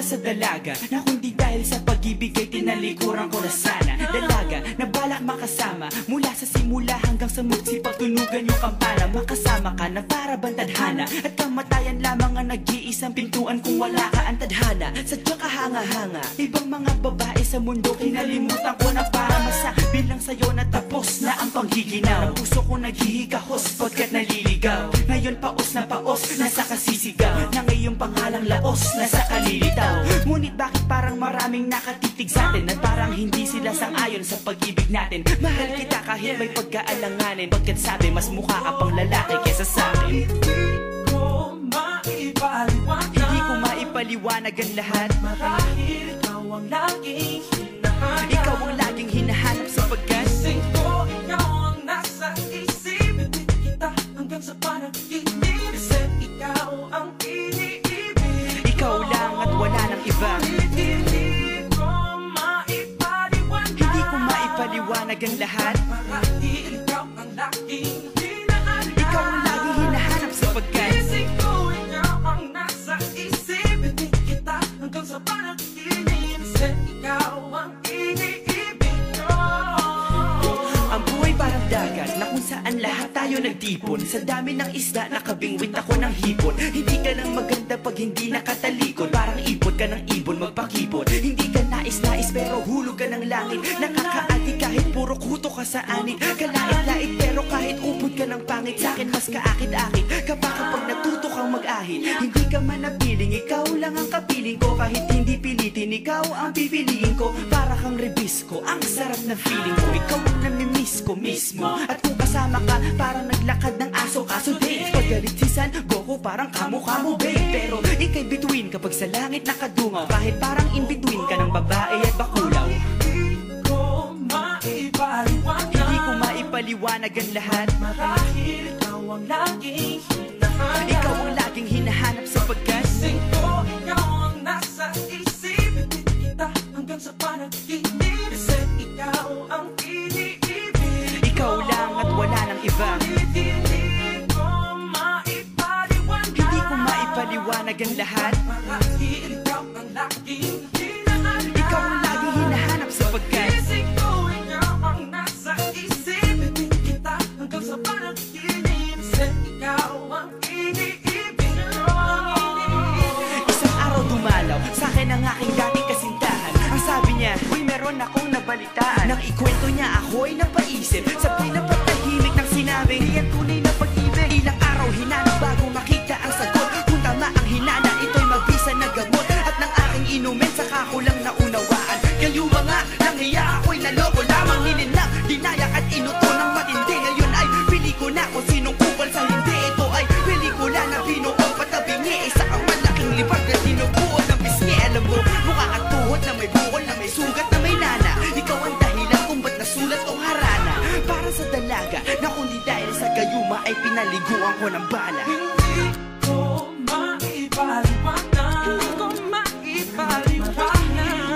Sa dalaga na kundi dahil sa pag-ibig ay tinalikuran ko na sana. Dalaga na balak makasama mula sa simula hanggang sa mugsipag tunugan yung kampana. Makasama ka na para bantadhana at kamatayan lamang ang nag-iisang pintuan kung wala ka ang tadhana. Sadyang kahanga-hanga ibang mga babae sa mundo kinalimutan ko na para masabi lang sa'yo na tapos na ang panggiginaw. Puso ko naghihikahos pagkat naliligaw. Ngayon paos na nasa kasisigaw na ngayong pangalang laos nasa kalilitaw. Ngunit bakit parang maraming nakatitig sa atin at parang hindi sila sang-ayon sa pag-ibig natin? Mahal kita kahit may pagkaalanganin, pagkat sabi mas mukha ka pang lalaki kesa sa akin. Hindi ko maipaliwanag ang lahat. Marahil ikaw ang laging hinahanap. Ikaw ang laging hinahanap sapagkat gising ko, ikaw ang nasa isip. Hindi kita hanggang sa panaginip. Kasi ikaw ang iniibig. Ikaw lang at wala nang iba. Hindi ko maipaliwanag ang lahat. Marahil ikaw ang laging hinahanap. Ikaw ang laging hinahanap sapagkat gising ko, ikaw ang nasa isip. Hindi kita hanggang sa panaginip. Kasi ikaw ang iniibig ko. Ang buhay parang dagat na kung saan lahat tayo nagtipon. Sa dami ng isda nakabingwit ako ng hipon. Hindi ka lang maganda pag hindi nakatalikod. Parang ipot ka ng ibon magpakipot. Hindi ka nais-nais pero hulog ka ng langit. Nakakaati kahit puro kuto ka sa anit. Kalait-lait pero kahit upod ka ng pangit. Sa'kin mas kaakit-akit kapag natuto kang mag-ahit. Hindi ka man napiling, ikaw lang ang kapiling ko. Kahit hindi pilitin, ikaw ang pipiliin ko. Para kang rebisco, ang sarap na feeling ko. Ikaw ang namimiss ko mismo. At kung kasama ka, parang naglakad ng aso. Kaso date, paggalit si San Goku, parang kamo-kamo babe. Pero ikay between kapag sa langit nakadungaw. Kahit parang in between ka ng babae at bakulaw. Hindi ko maipaliwanag. Hindi ko maipaliwanag ang lahat. Marahil ikaw ang laging hinahanap. Ikaw ang laging hinahanap sapagkat gising ko, ikaw ang nasa isip. Hindi kita hanggang sa panaginip. Kasi ikaw ang iniibig. ikaw lang at wala nang iba. Hindi ko maipaliwanag ang lahat. Marahil ikaw ang laging hinahanap. Ikaw ang laging hinahanap sapagkat gising ko, ikaw ang nasa isip. Hindi kita hanggang sa panaginip. Kasi ikaw ang iniibig ko. isang araw dumalaw sa'kin ang aking dating kasintahan. Ang sabi niya, uy meron akong nabalitaan. Nang ikwento niya ako'y napaisip. Sabay na patahimik ng sinabi, di yan tunay na pag-ibig. Ilang araw hinanap bago makita ang sagot. Kung tama ang hinana, ito'y mabisa na gamot. At nang aking inumin, saka ko lang naunawaan. Kayo mga nanghiya, ako'y naloko lamang. Nilinlang, dinayak at inuto ng matindi. Ngayon ay pili ko na kung sinong kupal sa hindi. Ito ay pelikula na binuong patabingi. Isa ang malaking libag na sinubuot ng pisngi. Alam mo, mukha kang tuhod na may bukol, na may sugat, na may nana. Ikaw ang dahilan kung ba't nasulat tong harana. Para sa dalaga, na kundi dahil sa gayuma ay pinaliguan ko ng bala. Hindi ko maipaliwanag. Hindi ko maipaliwanag.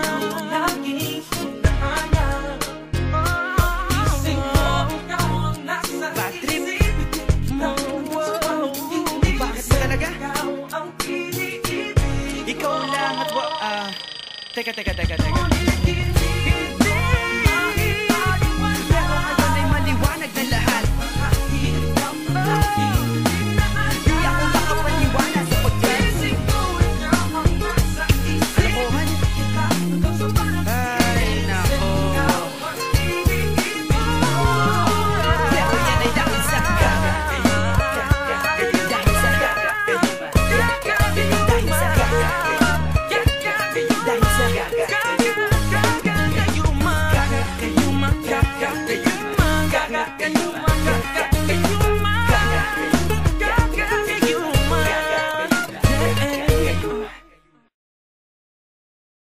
Ikaw ang laging hinahanap. Gising ko, ikaw ang nasa Bad trip. isip. Ikaw ang nasa panaginip. Bakit ba talaga? Ikaw ang iniibig. Ikaw lang at teka.